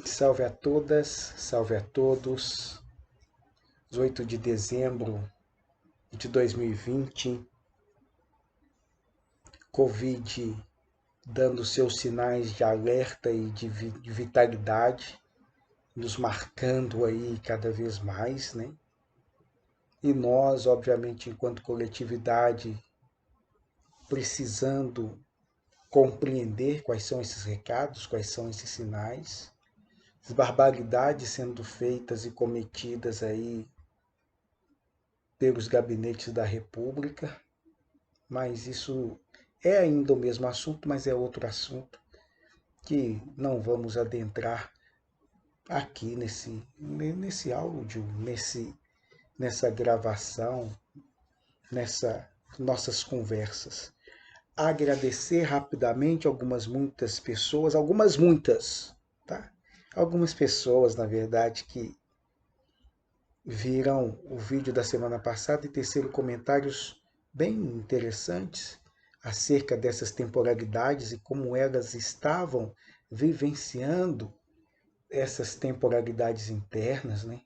Salve a todas, salve a todos. 18 de dezembro de 2020, Covid dando seus sinais de alerta e de vitalidade, nos marcando aí cada vez mais, né? E nós, obviamente, enquanto coletividade, precisando compreender quais são esses recados, quais são esses sinais, as barbaridades sendo feitas e cometidas aí pelos gabinetes da República, mas isso é ainda o mesmo assunto, mas é outro assunto que não vamos adentrar aqui nesse áudio, nessa gravação, nessas nossas conversas. Agradecer rapidamente muitas pessoas, tá? Algumas pessoas, na verdade, que viram o vídeo da semana passada e teceram comentários bem interessantes acerca dessas temporalidades e como elas estavam vivenciando essas temporalidades internas, né?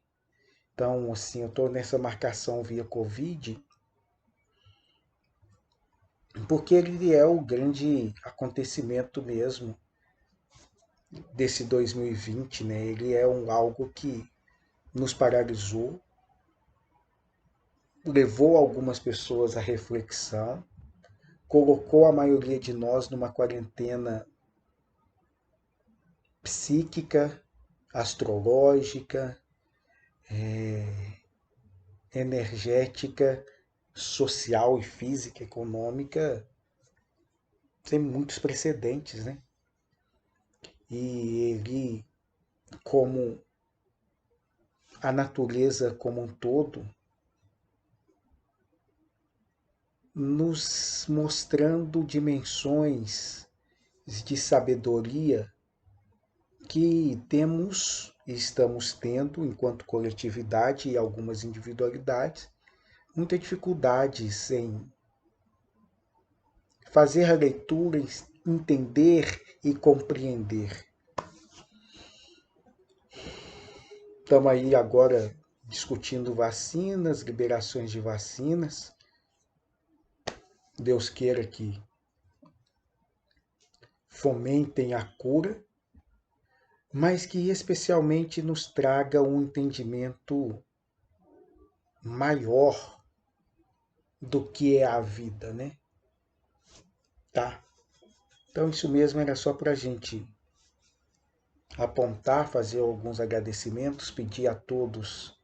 Então, assim, eu estou nessa marcação via Covid, porque ele é o grande acontecimento mesmo desse 2020, né? Ele é algo que nos paralisou, levou algumas pessoas à reflexão, colocou a maioria de nós numa quarentena psíquica, astrológica, energética, social e física, econômica, sem muitos precedentes, né? E ele, como a natureza como um todo, nos mostrando dimensões de sabedoria que temos e estamos tendo enquanto coletividade e algumas individualidades, muita dificuldades em fazer a leitura, entender e compreender. Estamos aí agora discutindo vacinas, liberações de vacinas. Deus queira que fomentem a cura, mas que especialmente nos traga um entendimento maior do que é a vida, né? Tá? Então isso mesmo era só para a gente apontar, fazer alguns agradecimentos, pedir a todos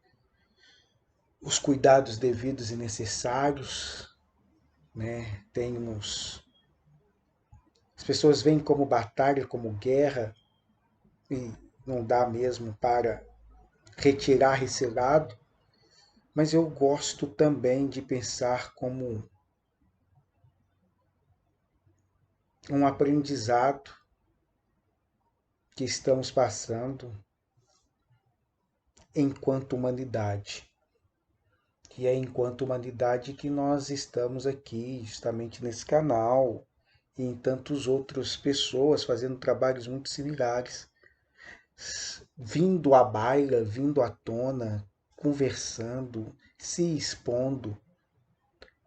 os cuidados devidos e necessários, né? As pessoas veem como batalha, como guerra, e não dá mesmo para retirar esse lado, mas eu gosto também de pensar como um aprendizado que estamos passando enquanto humanidade. E é enquanto humanidade que nós estamos aqui, justamente nesse canal, e em tantas outras pessoas fazendo trabalhos muito similares, vindo à baila, vindo à tona, conversando, se expondo,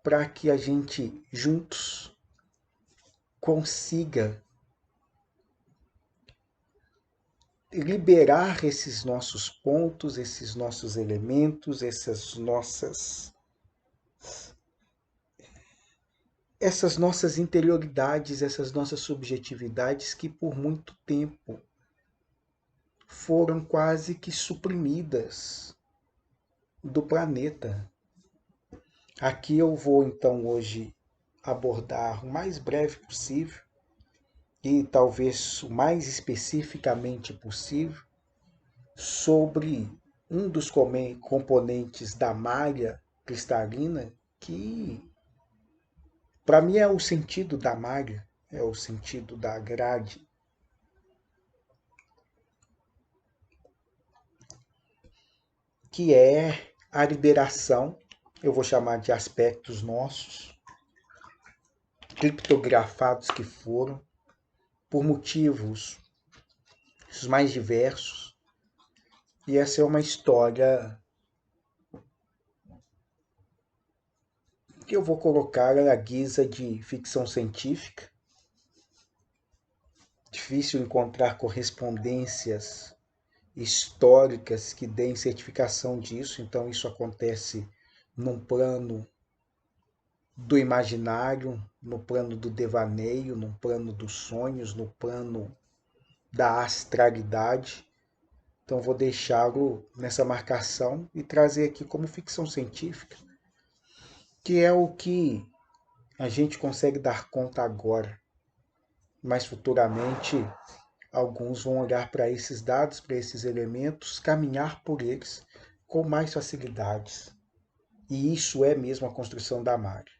para que a gente juntos consiga liberar esses nossos pontos, esses nossos elementos, essas nossas interioridades, essas nossas subjetividades que por muito tempo foram quase que suprimidas do planeta. Aqui eu vou então hoje abordar o mais breve possível e talvez o mais especificamente possível sobre um dos componentes da malha cristalina que para mim é o sentido da malha, é o sentido da grade, que é a liberação, eu vou chamar de aspectos nossos, criptografados que foram, por motivos os mais diversos. E essa é uma história que eu vou colocar à guisa de ficção científica. Difícil encontrar correspondências históricas que deem certificação disso, então isso acontece num plano do imaginário, no plano do devaneio, no plano dos sonhos, no plano da astralidade. Então vou deixá-lo nessa marcação e trazer aqui como ficção científica, que é o que a gente consegue dar conta agora, mas futuramente alguns vão olhar para esses dados, para esses elementos, caminhar por eles com mais facilidades. E isso é mesmo a construção da Mari.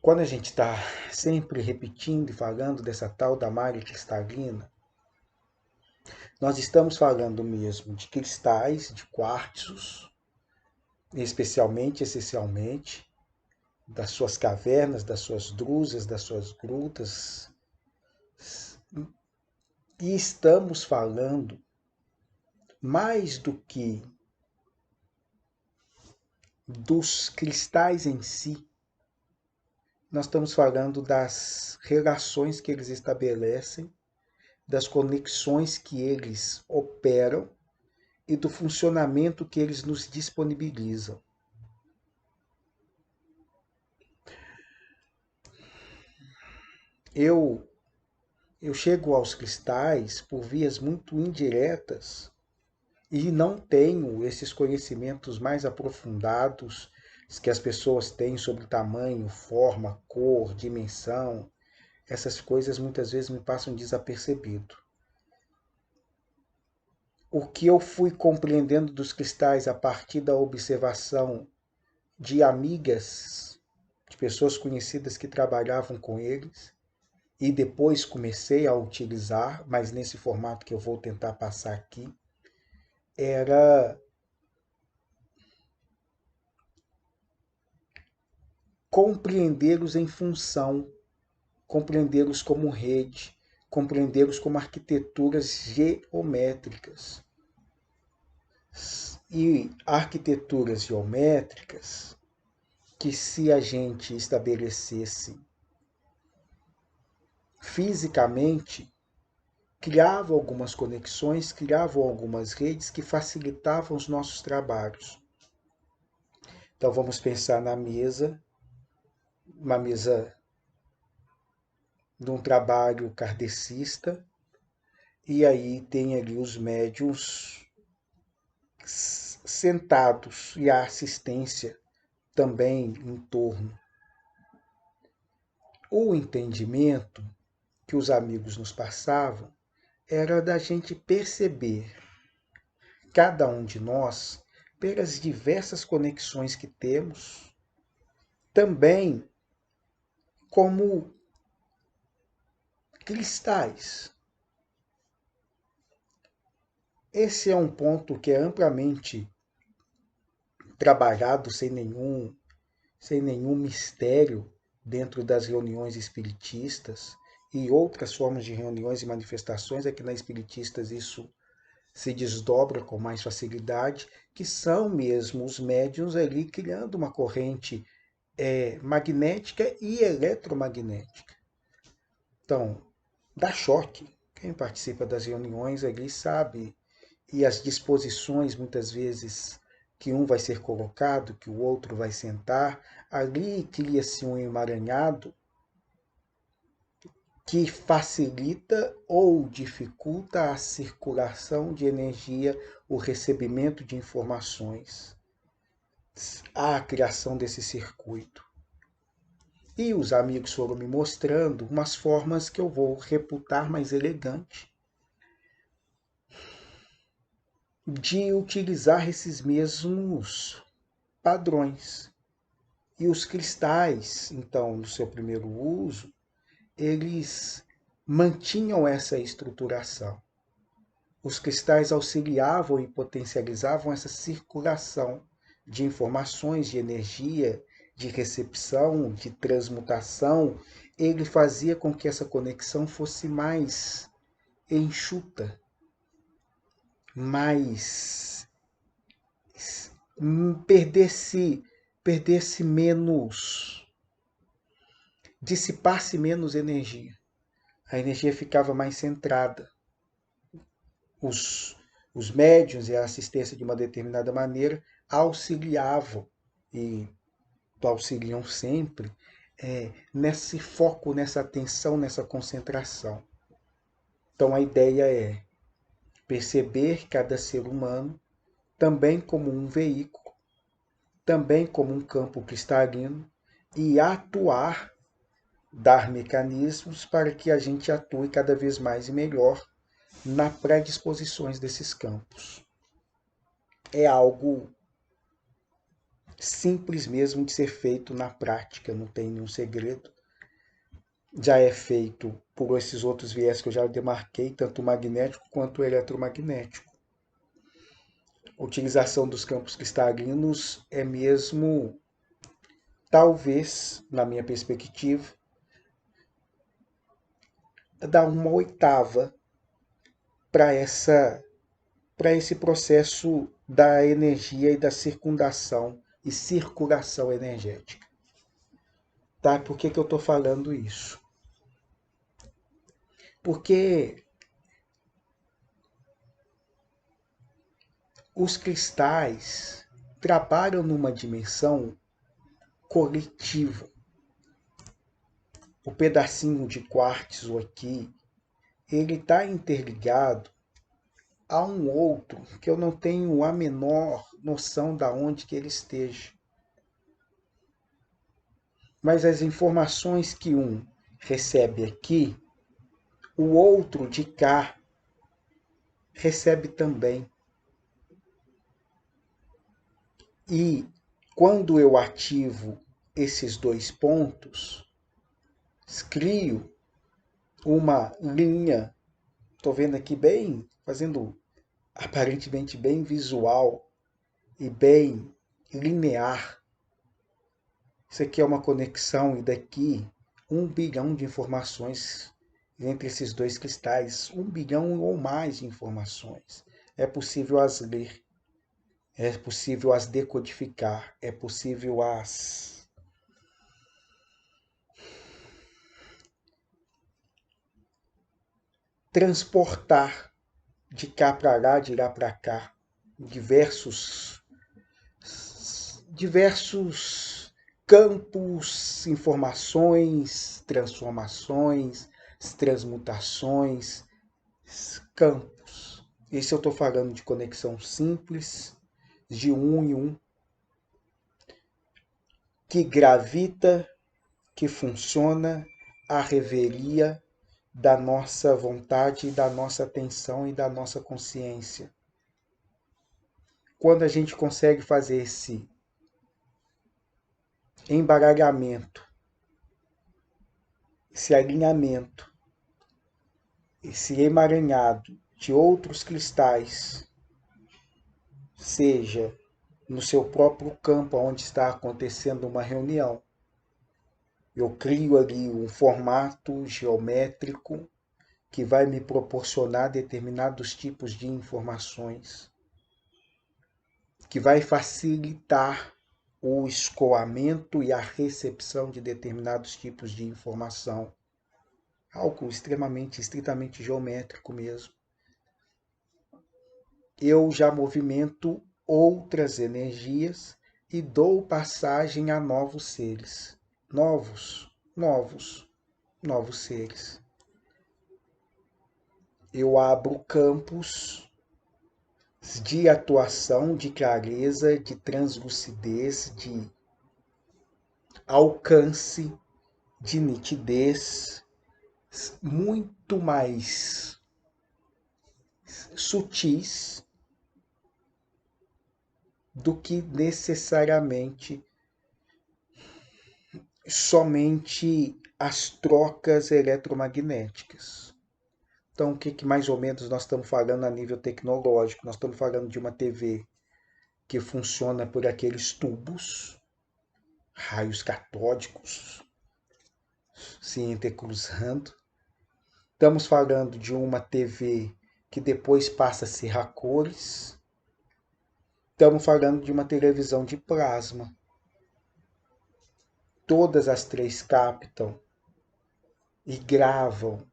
Quando a gente está sempre repetindo e falando dessa tal da Mari cristalina, nós estamos falando mesmo de cristais, de quartzos, especialmente, essencialmente, das suas cavernas, das suas drusas, das suas grutas. E estamos falando mais do que dos cristais em si, nós estamos falando das relações que eles estabelecem, das conexões que eles operam e do funcionamento que eles nos disponibilizam. Eu chego aos cristais por vias muito indiretas e não tenho esses conhecimentos mais aprofundados que as pessoas têm sobre tamanho, forma, cor, dimensão. Essas coisas muitas vezes me passam desapercebido. O que eu fui compreendendo dos cristais a partir da observação de amigas, de pessoas conhecidas que trabalhavam com eles, e depois comecei a utilizar, mas nesse formato que eu vou tentar passar aqui, era compreendê-los em função, compreendê-los como rede, compreendê-los como arquiteturas geométricas. E arquiteturas geométricas que, se a gente estabelecesse fisicamente, criavam algumas conexões, criavam algumas redes que facilitavam os nossos trabalhos. Então vamos pensar na mesa, uma mesa de um trabalho kardecista, e aí tem ali os médiuns sentados e a assistência também em torno. O entendimento que os amigos nos passavam era da gente perceber, cada um de nós, pelas diversas conexões que temos, também como cristais. Esse é um ponto que é amplamente trabalhado sem nenhum mistério dentro das reuniões espiritistas e outras formas de reuniões e manifestações. Aqui na Espiritistas isso se desdobra com mais facilidade, que são mesmo os médiuns ali criando uma corrente magnética e eletromagnética. Então, dá choque. Quem participa das reuniões ali sabe, e as disposições muitas vezes que um vai ser colocado, que o outro vai sentar, ali cria-se um emaranhado que facilita ou dificulta a circulação de energia, o recebimento de informações, a criação desse circuito. E os amigos foram me mostrando umas formas que eu vou reputar mais elegante de utilizar esses mesmos padrões. E os cristais, então, no seu primeiro uso, eles mantinham essa estruturação. Os cristais auxiliavam e potencializavam essa circulação de informações, de energia, de recepção, de transmutação. Ele fazia com que essa conexão fosse mais enxuta, mais perdesse menos, dissipasse menos energia. A energia ficava mais centrada. Os, os médiuns e a assistência de uma determinada maneira auxiliavam e auxiliam sempre nesse foco, nessa atenção, nessa concentração. Então a ideia é perceber cada ser humano também como um veículo, também como um campo cristalino e atuar, dar mecanismos para que a gente atue cada vez mais e melhor nas predisposições desses campos. É algo simples mesmo de ser feito na prática, não tem nenhum segredo. Já é feito por esses outros viés que eu já demarquei, tanto o magnético quanto o eletromagnético. A utilização dos campos cristalinos é mesmo, talvez, na minha perspectiva, dar uma oitava para esse processo da energia e da circundação e circulação energética. Tá? Por que eu estou falando isso? Porque os cristais trabalham numa dimensão coletiva. O pedacinho de quartzo aqui, ele está interligado a um outro que eu não tenho a menor noção de onde que ele esteja. Mas as informações que um recebe aqui, o outro de cá recebe também. E quando eu ativo esses dois pontos, crio uma linha, estou vendo aqui bem, fazendo aparentemente bem visual e bem linear. Isso aqui é uma conexão e daqui 1 bilhão de informações entre esses dois cristais, 1 bilhão ou mais de informações. É possível as ler, é possível as decodificar, é possível as transportar de cá para lá, de lá para cá, diversos campos, informações, transformações, transmutações, campos. Esse eu estou falando de conexão simples, de um em um, que gravita, que funciona à revelia da nossa vontade, da nossa atenção e da nossa consciência. Quando a gente consegue fazer esse embaralhamento, esse alinhamento, esse emaranhado de outros cristais, seja no seu próprio campo onde está acontecendo uma reunião, eu crio ali um formato geométrico que vai me proporcionar determinados tipos de informações, que vai facilitar o escoamento e a recepção de determinados tipos de informação. Algo estritamente geométrico mesmo. Eu já movimento outras energias e dou passagem a novos seres. Novos seres. Eu abro campos de atuação, de clareza, de translucidez, de alcance, de nitidez, muito mais sutis do que necessariamente somente as trocas eletromagnéticas. Então, o que mais ou menos nós estamos falando a nível tecnológico? Nós estamos falando de uma TV que funciona por aqueles tubos, raios catódicos se intercruzando, Estamos falando de uma TV que depois passa a ser a cores. Estamos falando de uma televisão de plasma. Todas as três captam e gravam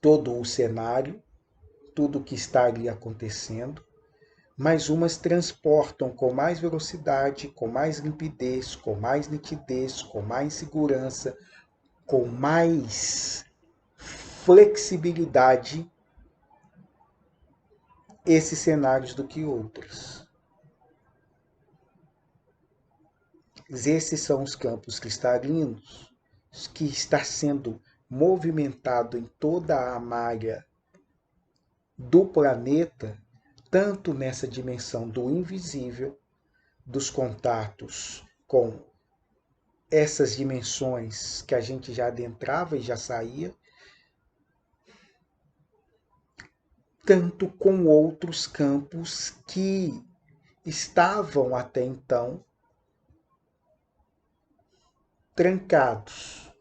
todo o cenário, tudo o que está ali acontecendo, mas umas transportam com mais velocidade, com mais limpidez, com mais nitidez, com mais segurança, com mais flexibilidade esses cenários do que outras. Esses são os campos cristalinos que está sendo movimentado em toda a malha do planeta, tanto nessa dimensão do invisível, dos contatos com essas dimensões que a gente já adentrava e já saía, tanto com outros campos que estavam até então trancados,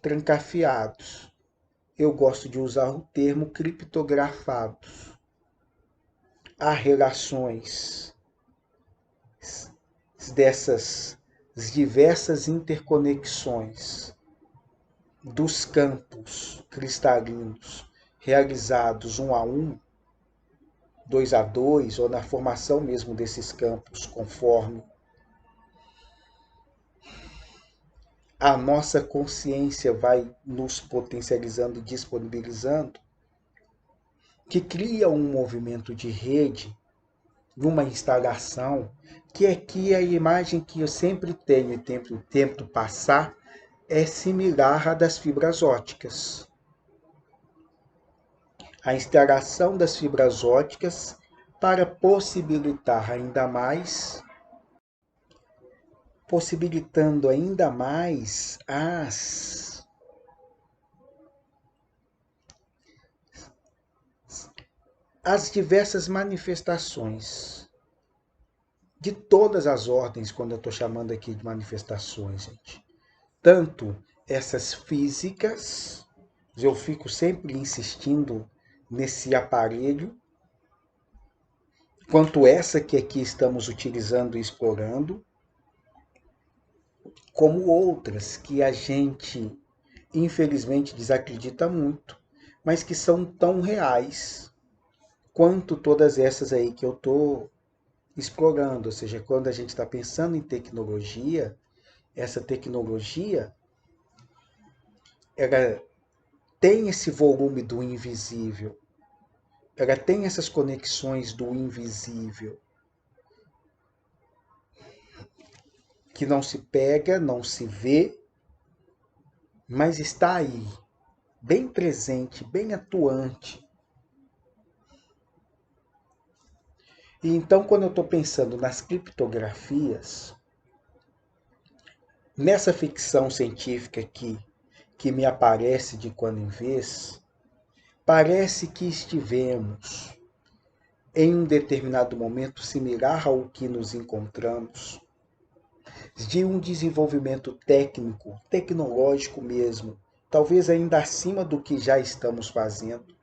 trancafiados. Eu gosto de usar o termo criptografados. Há relações dessas diversas interconexões dos campos cristalinos realizados 1 a 1, 2 a 2, ou na formação mesmo desses campos, conforme a nossa consciência vai nos potencializando, disponibilizando, que cria um movimento de rede, uma instalação, que aqui a imagem que eu sempre tenho e tento passar é similar à das fibras óticas. A instalação das fibras óticas para possibilitando ainda mais as diversas manifestações de todas as ordens, quando eu estou chamando aqui de manifestações, gente. Tanto essas físicas, eu fico sempre insistindo nesse aparelho, quanto essa que aqui estamos utilizando e explorando, como outras que a gente infelizmente desacredita muito, mas que são tão reais quanto todas essas aí que eu estou explorando. Ou seja, quando a gente está pensando em tecnologia, essa tecnologia ela tem esse volume do invisível, ela tem essas conexões do invisível, que não se pega, não se vê, mas está aí, bem presente, bem atuante. E então, quando eu estou pensando nas criptografias, nessa ficção científica que me aparece de quando em vez, parece que estivemos em um determinado momento similar ao que nos encontramos, de um desenvolvimento técnico, tecnológico mesmo, talvez ainda acima do que já estamos fazendo.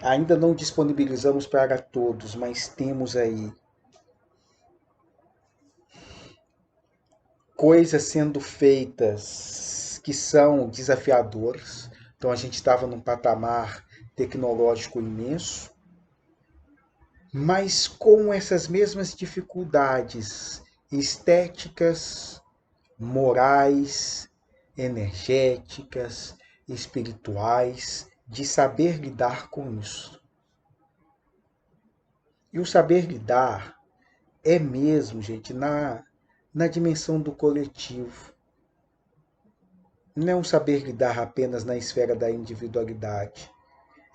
Ainda não disponibilizamos para todos, mas temos aí coisas sendo feitas que são desafiadoras. Então a gente estava num patamar tecnológico imenso, mas com essas mesmas dificuldades estéticas, morais, energéticas, espirituais, de saber lidar com isso. E o saber lidar é mesmo, gente, na dimensão do coletivo. Não é um saber lidar apenas na esfera da individualidade.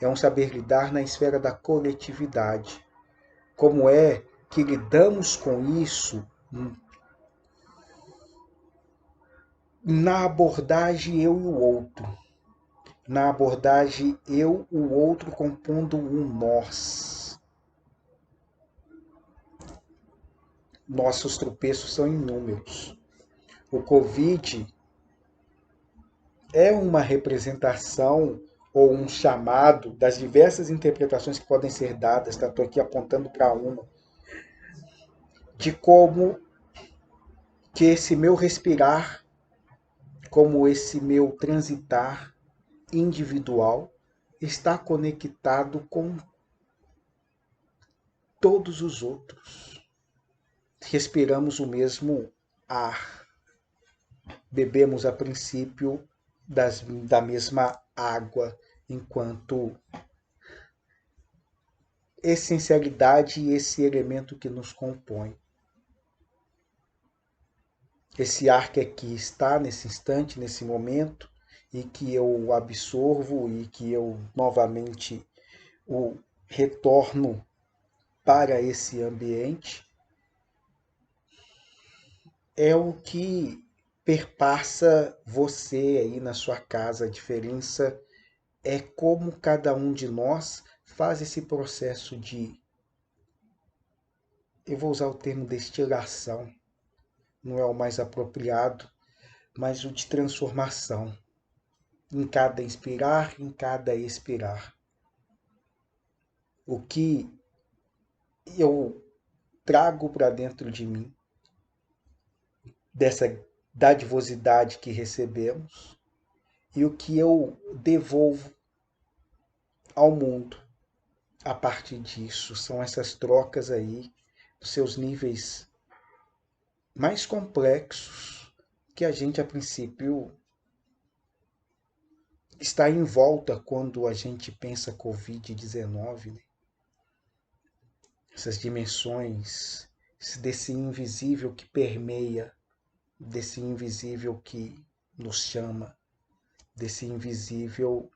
É um saber lidar na esfera da coletividade. Como é que lidamos com isso na abordagem eu e o outro. Na abordagem eu, o outro compondo um nós. Nossos tropeços são inúmeros. O Covid é uma representação ou um chamado das diversas interpretações que podem ser dadas, tá? Estou aqui apontando para uma, de como que esse meu respirar, como esse meu transitar individual está conectado com todos os outros. Respiramos o mesmo ar, bebemos a princípio da mesma água, enquanto essencialidade e esse elemento que nos compõe. Esse ar que aqui está nesse instante, nesse momento, e que eu absorvo e que eu novamente o retorno para esse ambiente, é o que perpassa você aí na sua casa. A diferença é como cada um de nós faz esse processo de, eu vou usar o termo destilação, não é o mais apropriado, mas o de transformação, em cada inspirar, em cada expirar. O que eu trago para dentro de mim, dessa dadivosidade que recebemos, e o que eu devolvo ao mundo a partir disso. São essas trocas aí, dos seus níveis mais complexos, que a gente, a princípio, está em volta quando a gente pensa Covid-19, né? Essas dimensões desse invisível que permeia, desse invisível que nos chama, desse invisível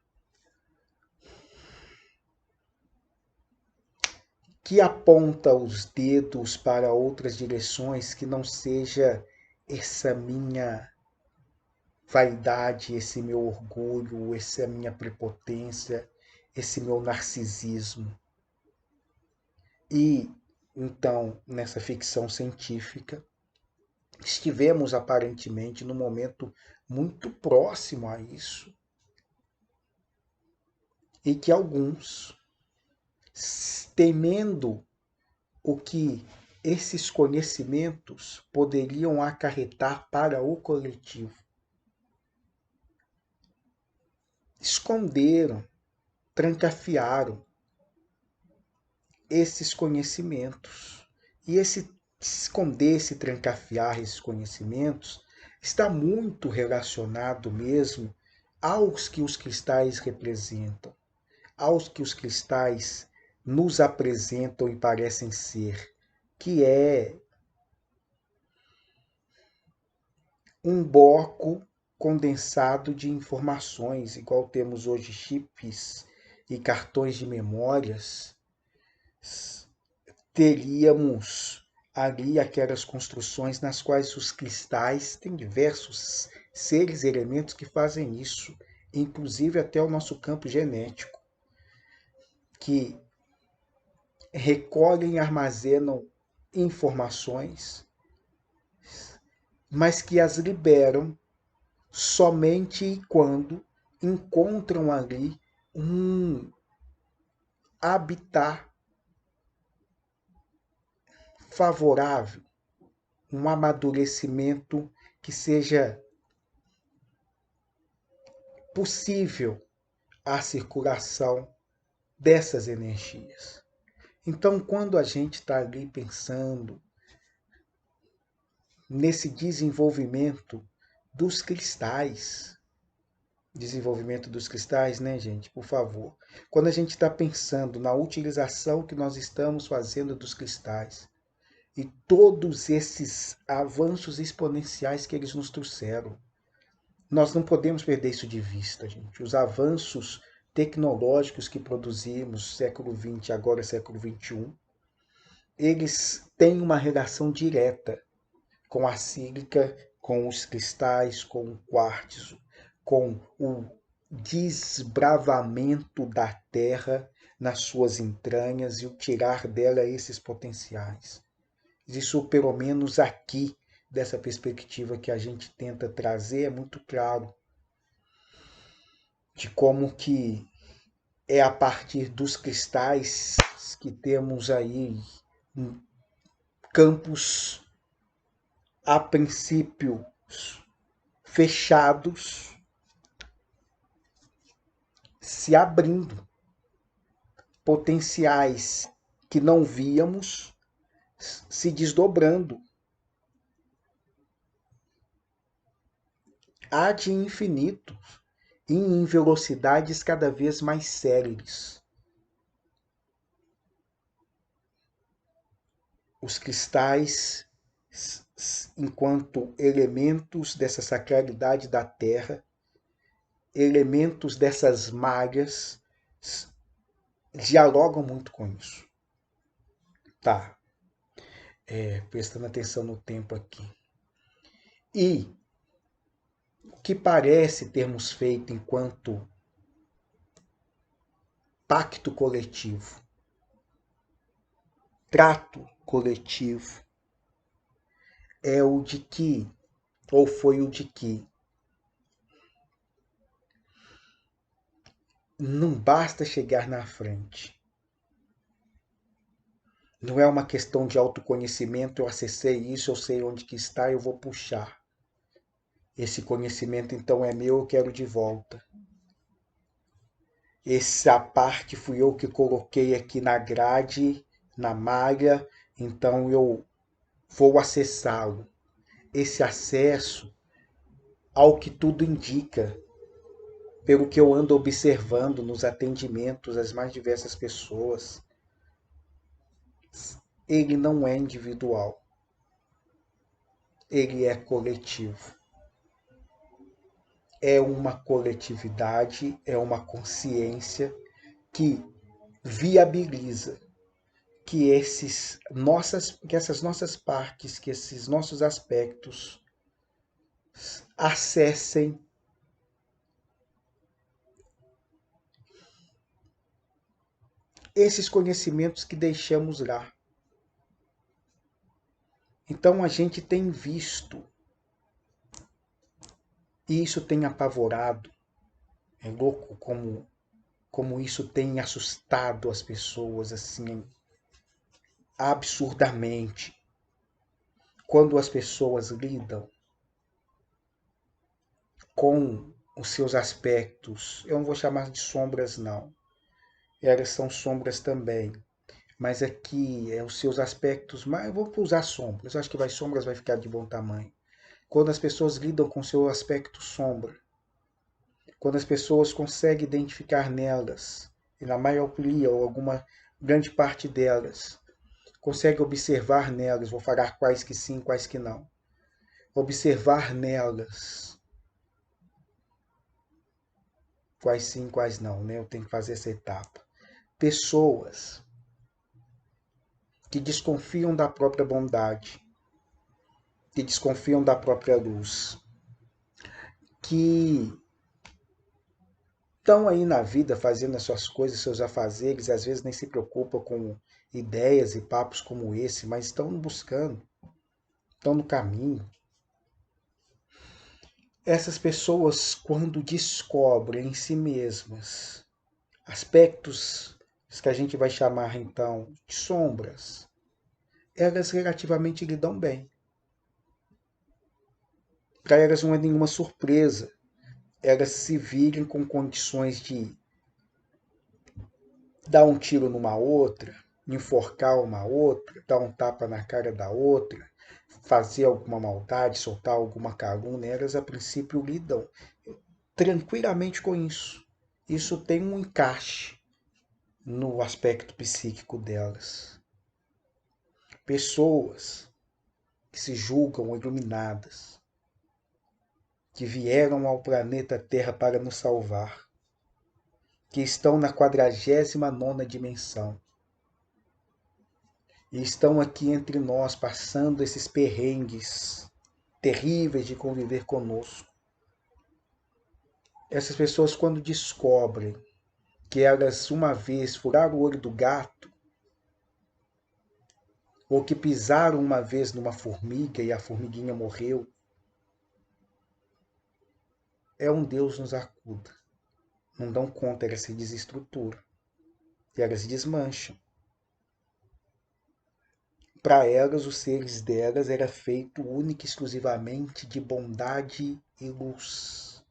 que aponta os dedos para outras direções que não seja essa minha vaidade, esse meu orgulho, essa minha prepotência, esse meu narcisismo. E então, nessa ficção científica, estivemos aparentemente num momento muito próximo a isso, e que alguns, temendo o que esses conhecimentos poderiam acarretar para o coletivo, esconderam, trancafiaram esses conhecimentos. E esse esconder, esse trancafiar esses conhecimentos está muito relacionado mesmo aos que os cristais representam, aos que os cristais nos apresentam e parecem ser, que é um bloco condensado de informações, igual temos hoje chips e cartões de memórias. Teríamos ali aquelas construções nas quais os cristais têm diversos seres e elementos que fazem isso, inclusive até o nosso campo genético, que recolhem e armazenam informações, mas que as liberam somente quando encontram ali um habitat favorável, um amadurecimento que seja possível à circulação dessas energias. Então, quando a gente está ali pensando nesse desenvolvimento dos cristais, né, gente? Por favor. Quando a gente está pensando na utilização que nós estamos fazendo dos cristais e todos esses avanços exponenciais que eles nos trouxeram, nós não podemos perder isso de vista, gente. Os avanços tecnológicos que produzimos século XX, agora século XXI, eles têm uma relação direta com a sílica, com os cristais, com o quartzo, com o desbravamento da terra nas suas entranhas e o tirar dela esses potenciais. Isso, pelo menos aqui, dessa perspectiva que a gente tenta trazer, é muito claro. de como que é a partir dos cristais que temos aí campos a princípio fechados se abrindo, potenciais que não víamos se desdobrando ad infinito e em velocidades cada vez mais céleres. Os cristais, enquanto elementos dessa sacralidade da Terra, elementos dessas malhas, dialogam muito com isso. Tá, prestando atenção no tempo aqui. E o que parece termos feito enquanto pacto coletivo, trato coletivo, é o de que, ou foi o de que, não basta chegar na frente. Não é uma questão de autoconhecimento, eu acessei isso, eu sei onde que está, eu vou puxar. Esse conhecimento então é meu, eu quero de volta. Essa parte fui eu que coloquei aqui na grade, na malha, então eu vou acessá-lo. Esse acesso, ao que tudo indica, pelo que eu ando observando nos atendimentos às mais diversas pessoas, ele não é individual, ele é coletivo. É uma coletividade, é uma consciência que viabiliza que essas nossas partes, que esses nossos aspectos acessem esses conhecimentos que deixamos lá. Então a gente tem visto, e isso tem apavorado, é louco como isso tem assustado as pessoas assim absurdamente. Quando as pessoas lidam com os seus aspectos, eu não vou chamar de sombras não, elas são sombras também, mas aqui os seus aspectos, mas eu vou usar sombras, eu acho que sombras vai ficar de bom tamanho. Quando as pessoas lidam com seu aspecto sombra, quando as pessoas conseguem identificar nelas, e na maioria ou alguma grande parte delas, consegue observar nelas, vou falar quais que sim, quais que não, observar nelas quais sim, quais não, né? Eu tenho que fazer essa etapa. Pessoas que desconfiam da própria bondade, que desconfiam da própria luz, que estão aí na vida fazendo as suas coisas, seus afazeres, às vezes nem se preocupam com ideias e papos como esse, mas estão buscando, estão no caminho. Essas pessoas, quando descobrem em si mesmas aspectos que a gente vai chamar então de sombras, elas relativamente lidam bem. Para elas não é nenhuma surpresa elas se virem com condições de dar um tiro numa outra, enforcar uma outra, dar um tapa na cara da outra, fazer alguma maldade, soltar alguma calúnia, elas a princípio lidam tranquilamente com isso. Isso tem um encaixe no aspecto psíquico delas. Pessoas que se julgam iluminadas, que vieram ao planeta Terra para nos salvar, que estão na 49ª dimensão, e estão aqui entre nós, passando esses perrengues terríveis de conviver conosco. Essas pessoas, quando descobrem que elas uma vez furaram o olho do gato, ou que pisaram uma vez numa formiga e a formiguinha morreu, é um Deus nos acuda. não dão conta, elas se desestruturam e elas desmancham. Para elas, os seres delas era feito única e exclusivamente de bondade e luz.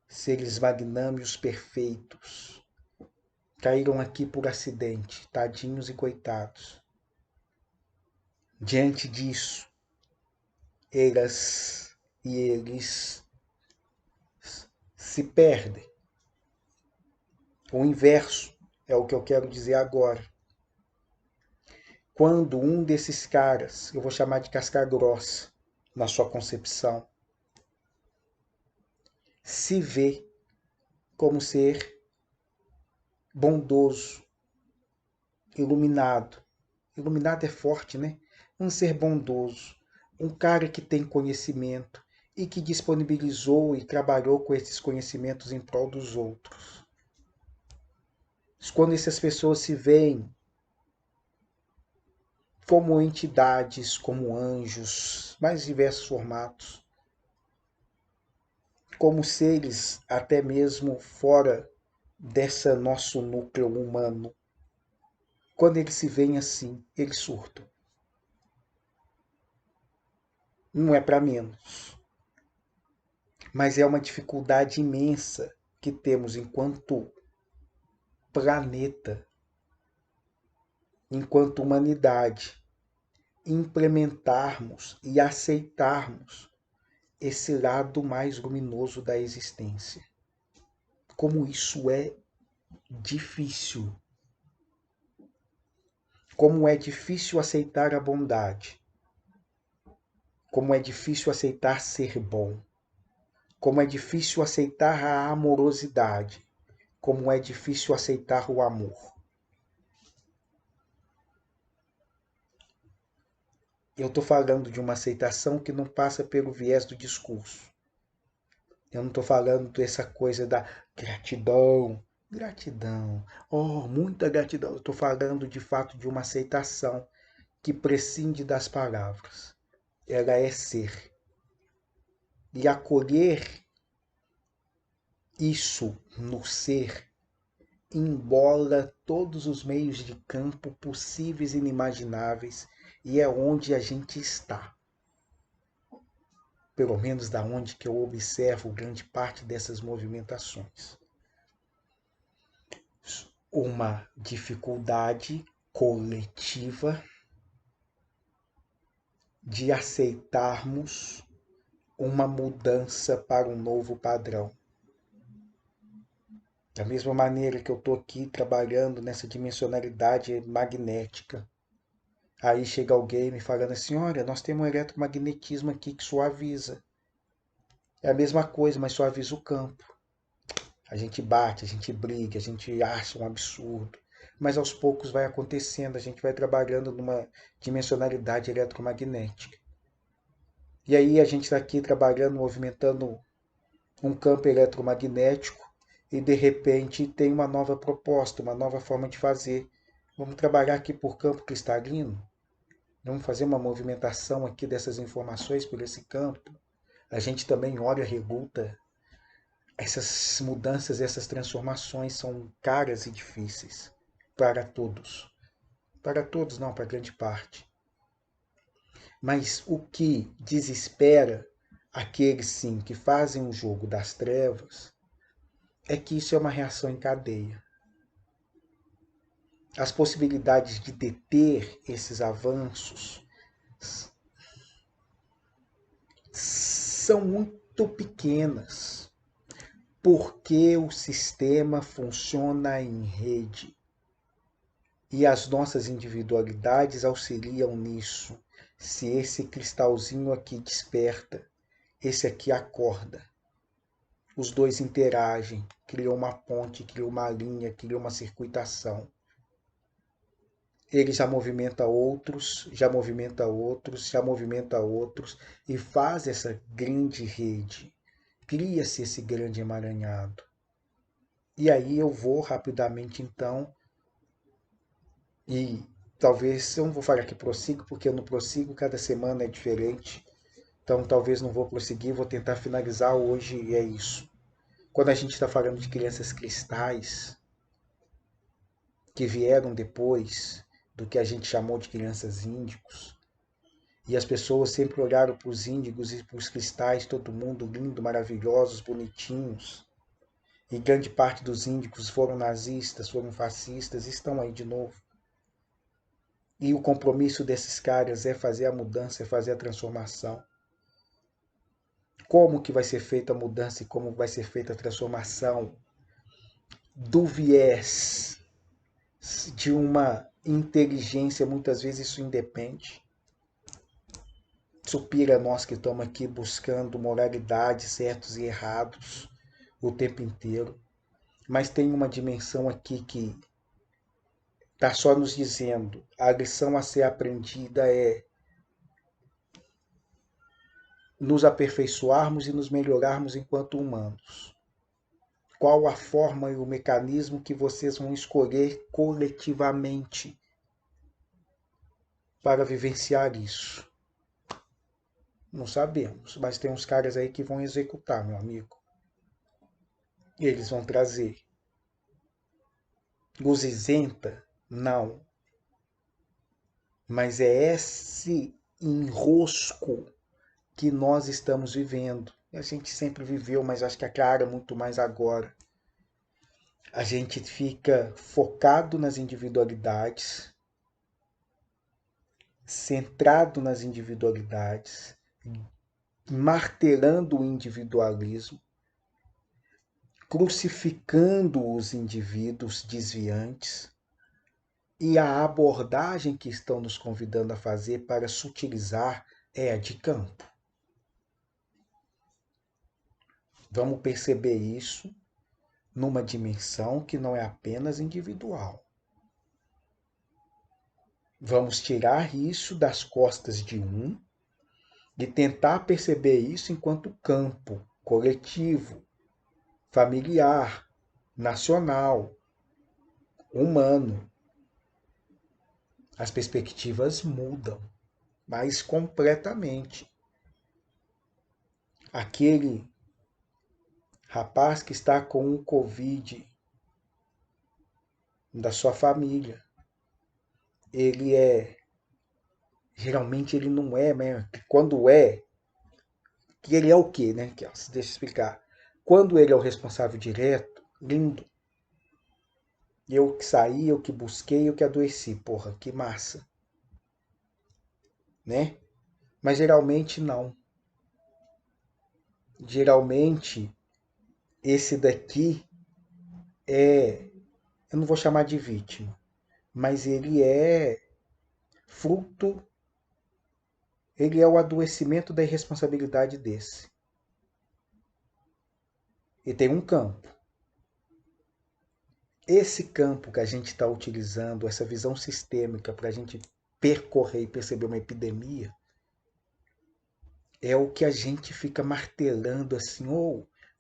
Seres magnânios perfeitos. Caíram aqui por acidente, tadinhos e coitados. Diante disso, elas e eles se perdem. O inverso é o que eu quero dizer agora. Quando um desses caras, eu vou chamar de casca grossa, na sua concepção, se vê como ser bondoso, iluminado. Iluminado é forte, né? Um ser bondoso, um cara que tem conhecimento e que disponibilizou e trabalhou com esses conhecimentos em prol dos outros. Quando essas pessoas se veem como entidades, como anjos, mais diversos formatos, como seres até mesmo fora desse nosso núcleo humano. Quando eles se veem assim, eles surtam. Não é para menos. Mas é uma dificuldade imensa que temos enquanto planeta, enquanto humanidade, implementarmos e aceitarmos esse lado mais luminoso da existência. Como isso é difícil. Como é difícil aceitar a bondade. Como é difícil aceitar ser bom. Como é difícil aceitar a amorosidade. Como é difícil aceitar o amor. Eu estou falando de uma aceitação que não passa pelo viés do discurso. Eu não estou falando dessa coisa da gratidão. Gratidão. Oh, muita gratidão. Eu estou falando de fato de uma aceitação que prescinde das palavras. Ela é ser. E acolher isso no ser embola todos os meios de campo possíveis e inimagináveis e é onde a gente está. Pelo menos da onde que eu observo grande parte dessas movimentações. Uma dificuldade coletiva de aceitarmos uma mudança para um novo padrão. Da mesma maneira que eu estou aqui trabalhando nessa dimensionalidade magnética, aí chega alguém me falando assim, olha, nós temos um eletromagnetismo aqui que suaviza. É a mesma coisa, mas suaviza o campo. A gente bate, a gente briga, a gente acha um absurdo. Mas aos poucos vai acontecendo, a gente vai trabalhando numa dimensionalidade eletromagnética. E aí a gente está aqui trabalhando, movimentando um campo eletromagnético e de repente tem uma nova proposta, uma nova forma de fazer. Vamos trabalhar aqui por campo cristalino? Vamos fazer uma movimentação aqui dessas informações por esse campo? A gente também olha, regulta. Essas mudanças, essas transformações são caras e difíceis para todos. Para todos não, para grande parte. Mas o que desespera aqueles sim que fazem o jogo das trevas é que isso é uma reação em cadeia. As possibilidades de deter esses avanços são muito pequenas, porque o sistema funciona em rede e as nossas individualidades auxiliam nisso. Se esse cristalzinho aqui desperta, esse aqui acorda. Os dois interagem, criam uma ponte, criam uma linha, criam uma circuitação. Ele já movimenta outros, já movimenta outros, já movimenta outros e faz essa grande rede. Cria-se esse grande emaranhado. E aí eu vou rapidamente então, e talvez eu não vou falar que prossigo, porque eu não prossigo, cada semana é diferente. Então talvez não vou prosseguir, vou tentar finalizar hoje e é isso. quando a gente está falando de crianças cristais, que vieram depois do que a gente chamou de crianças índicos, e as pessoas sempre olharam para os índigos e para os cristais, todo mundo lindo, maravilhosos, bonitinhos. E grande parte dos índicos foram nazistas, foram fascistas, e estão aí de novo. E o compromisso desses caras é fazer a mudança, é fazer a transformação. Como que vai ser feita a mudança e como vai ser feita a transformação do viés de uma inteligência, muitas vezes isso independe. Supira nós que estamos aqui buscando moralidade, certos e errados o tempo inteiro. Mas tem uma dimensão aqui que está só nos dizendo, a lição a ser aprendida é nos aperfeiçoarmos e nos melhorarmos enquanto humanos. Qual a forma e o mecanismo que vocês vão escolher coletivamente para vivenciar isso? Não sabemos, mas tem uns caras aí que vão executar, meu amigo. E eles vão trazer. Luz isenta? Não. Mas é esse enrosco que nós estamos vivendo. A gente sempre viveu, mas acho que a cara muito mais agora. A gente fica focado nas individualidades, centrado nas individualidades, martelando o individualismo, crucificando os indivíduos desviantes, e a abordagem que estão nos convidando a fazer para sutilizar é a de campo. Vamos perceber isso numa dimensão que não é apenas individual. Vamos tirar isso das costas de um e tentar perceber isso enquanto campo coletivo, familiar, nacional, humano. As perspectivas mudam, mas completamente. Aquele rapaz que está com o Covid da sua família, geralmente ele não é, né? Quando é, que ele é o quê, né? Deixa eu explicar. Quando ele é o responsável direto, lindo. Eu que saí, eu que busquei, eu que adoeci. Porra, que massa. Né? Mas geralmente não. Geralmente, esse daqui eu não vou chamar de vítima, mas fruto, ele é o adoecimento da irresponsabilidade desse. E tem um campo. Esse campo que a gente está utilizando, essa visão sistêmica para a gente percorrer e perceber uma epidemia, é o que a gente fica martelando assim,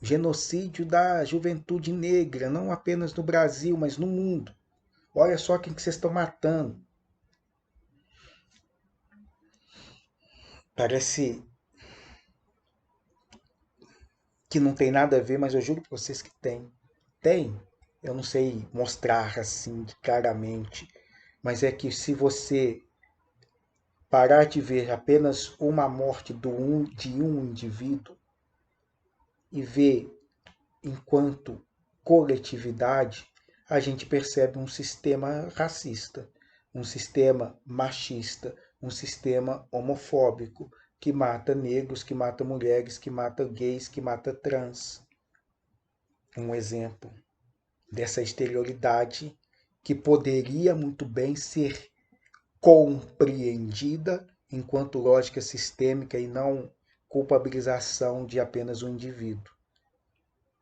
genocídio da juventude negra, não apenas no Brasil, mas no mundo. Olha só quem que vocês estão matando. Parece que não tem nada a ver, mas eu juro para vocês que tem. Tem. Eu não sei mostrar assim claramente, mas é que se você parar de ver apenas uma morte de um indivíduo e ver enquanto coletividade, a gente percebe um sistema racista, um sistema machista, um sistema homofóbico, que mata negros, que mata mulheres, que mata gays, que mata trans. Um exemplo dessa exterioridade que poderia muito bem ser compreendida enquanto lógica sistêmica e não culpabilização de apenas um indivíduo.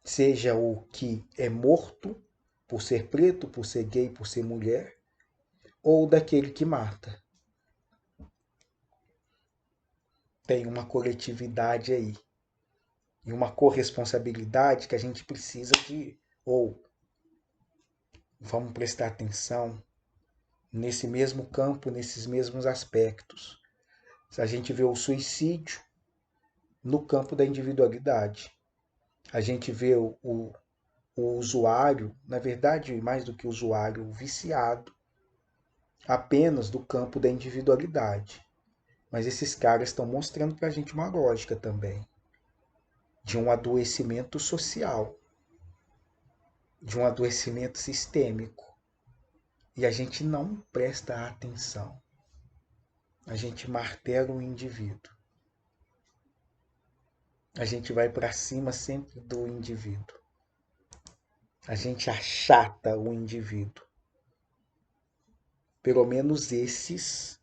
Seja o que é morto por ser preto, por ser gay, por ser mulher, ou daquele que mata. Tem uma coletividade aí. E uma corresponsabilidade que a gente precisa vamos prestar atenção nesse mesmo campo, nesses mesmos aspectos. Se a gente vê o suicídio no campo da individualidade, A gente vê o usuário, na verdade, mais do que usuário, o viciado, apenas do campo da individualidade. Mas esses caras estão mostrando para a gente uma lógica também, de um adoecimento social, de um adoecimento sistêmico. E a gente não presta atenção. A gente martela o indivíduo. A gente vai para cima sempre do indivíduo. A gente achata o indivíduo. Pelo menos esses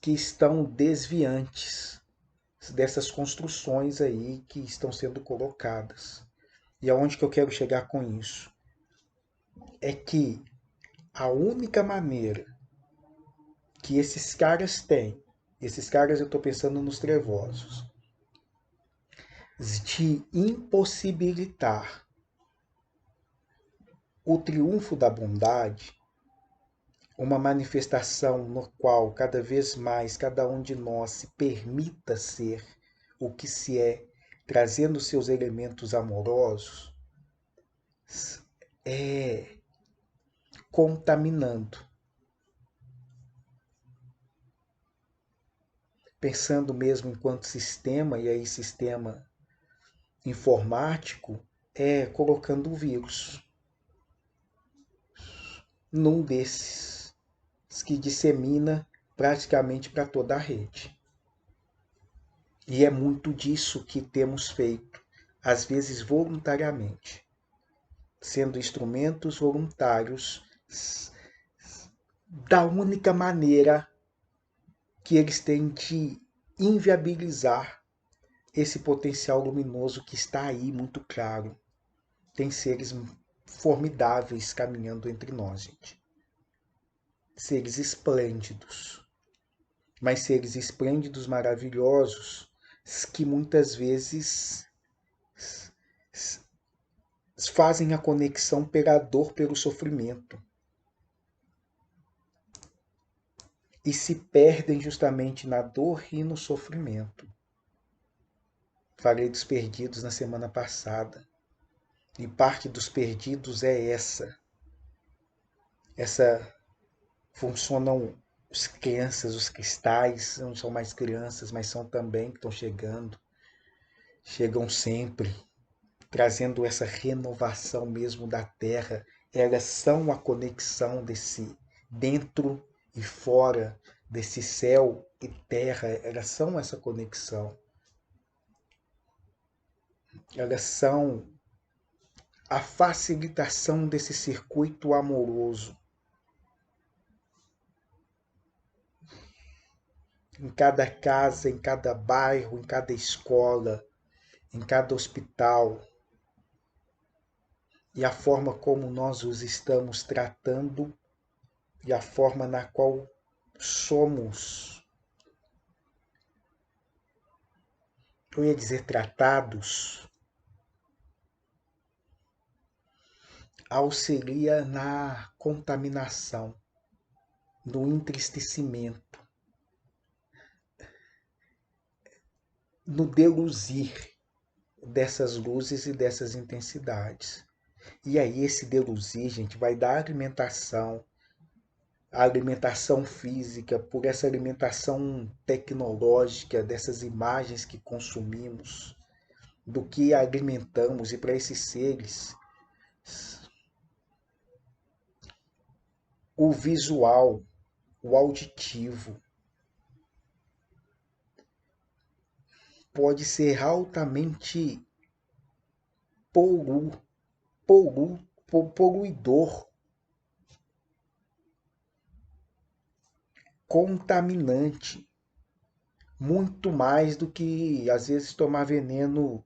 que estão desviantes dessas construções aí que estão sendo colocadas. E aonde que eu quero chegar com isso? É que a única maneira que esses caras têm, esses caras eu estou pensando nos trevosos, de impossibilitar o triunfo da bondade, uma manifestação no qual cada vez mais cada um de nós se permita ser o que se é, trazendo seus elementos amorosos, é contaminando. Pensando mesmo enquanto sistema, e aí sistema informático, é colocando o vírus num desses que dissemina praticamente para toda a rede. E é muito disso que temos feito, às vezes voluntariamente, sendo instrumentos voluntários da única maneira que eles têm de inviabilizar esse potencial luminoso que está aí muito claro. Tem seres formidáveis caminhando entre nós, gente. Seres esplêndidos. Mas seres esplêndidos, maravilhosos, que muitas vezes fazem a conexão pela dor, pelo sofrimento. E se perdem justamente na dor e no sofrimento. Falei dos perdidos na semana passada. E parte dos perdidos é essa. Essa funcionam as crianças, os cristais, não são mais crianças, mas são também que estão chegando. Chegam sempre, trazendo essa renovação mesmo da Terra. Elas são a conexão desse dentro e fora, desse céu e terra. Elas são essa conexão. Elas são a facilitação desse circuito amoroso. Em cada casa, em cada bairro, em cada escola, em cada hospital. E a forma como nós os estamos tratando e a forma na qual somos, eu ia dizer tratados, auxilia na contaminação, no entristecimento, no deluzir dessas luzes e dessas intensidades. E aí esse deluzir, gente, vai dar alimentação, a alimentação física, por essa alimentação tecnológica, dessas imagens que consumimos, do que alimentamos, e para esses seres, o visual, o auditivo, pode ser altamente polu, poluidor, contaminante, muito mais do que às vezes tomar veneno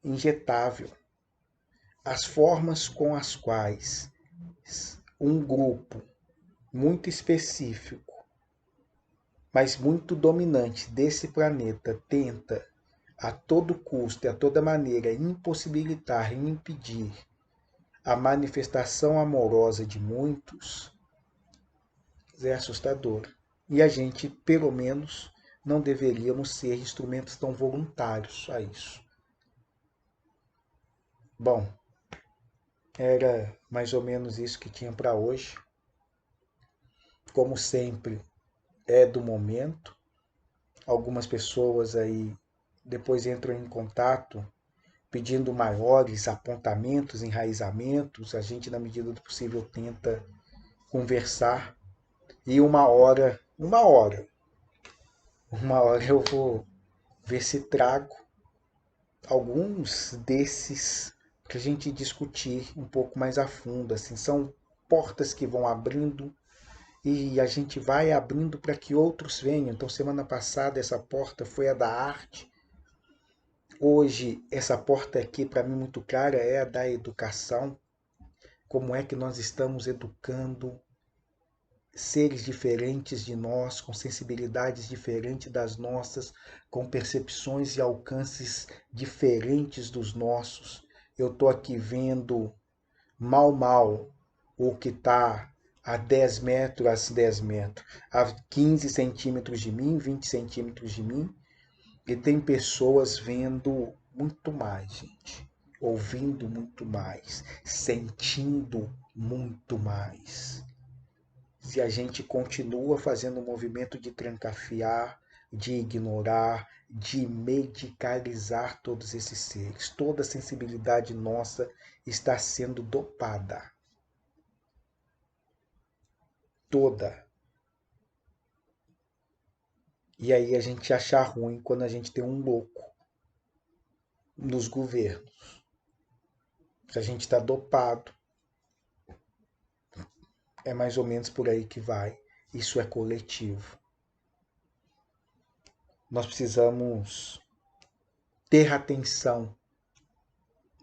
injetável. As formas com as quais um grupo muito específico, mas muito dominante desse planeta tenta a todo custo e a toda maneira impossibilitar e impedir a manifestação amorosa de muitos, é assustador. E a gente, pelo menos, não deveríamos ser instrumentos tão voluntários a isso. Bom, era mais ou menos isso que tinha para hoje. Como sempre, é do momento. Algumas pessoas aí depois entram em contato pedindo maiores apontamentos, enraizamentos. A gente, na medida do possível, tenta conversar. E uma hora eu vou ver se trago alguns desses para a gente discutir um pouco mais a fundo. Assim, são portas que vão abrindo e a gente vai abrindo para que outros venham. Então, semana passada, essa porta foi a da arte. Hoje, essa porta aqui, para mim, muito clara, é a da educação. Como é que nós estamos educando seres diferentes de nós, com sensibilidades diferentes das nossas, com percepções e alcances diferentes dos nossos. Eu estou aqui vendo mal o que está a 10 metros, 15 centímetros de mim, 20 centímetros de mim, e tem pessoas vendo muito mais, gente, ouvindo muito mais, sentindo muito mais. Se a gente continua fazendo o movimento de trancafiar, de ignorar, de medicalizar todos esses seres, toda a sensibilidade nossa está sendo dopada. Toda. E aí a gente acha ruim quando a gente tem um louco nos governos. Se a gente está dopado, é mais ou menos por aí que vai. Isso é coletivo. Nós precisamos ter atenção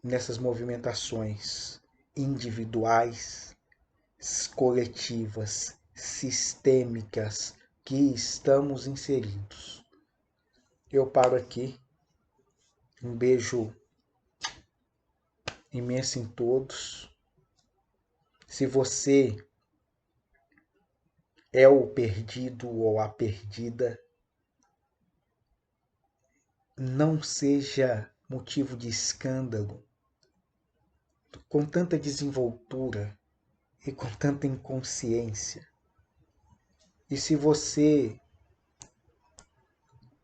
nessas movimentações individuais, coletivas, sistêmicas que estamos inseridos. Eu paro aqui. Um beijo imenso em todos. Se você é o perdido ou a perdida, não seja motivo de escândalo. Com tanta desenvoltura e com tanta inconsciência. E se você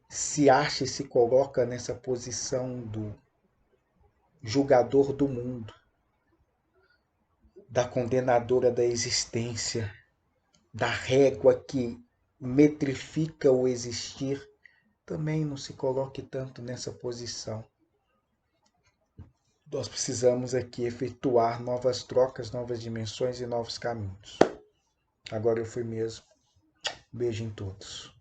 se acha e se coloca nessa posição do julgador do mundo, da condenadora da existência, da régua que metrifica o existir, também não se coloque tanto nessa posição. Nós precisamos aqui efetuar novas trocas, novas dimensões e novos caminhos. Agora eu fui mesmo. Beijo em todos.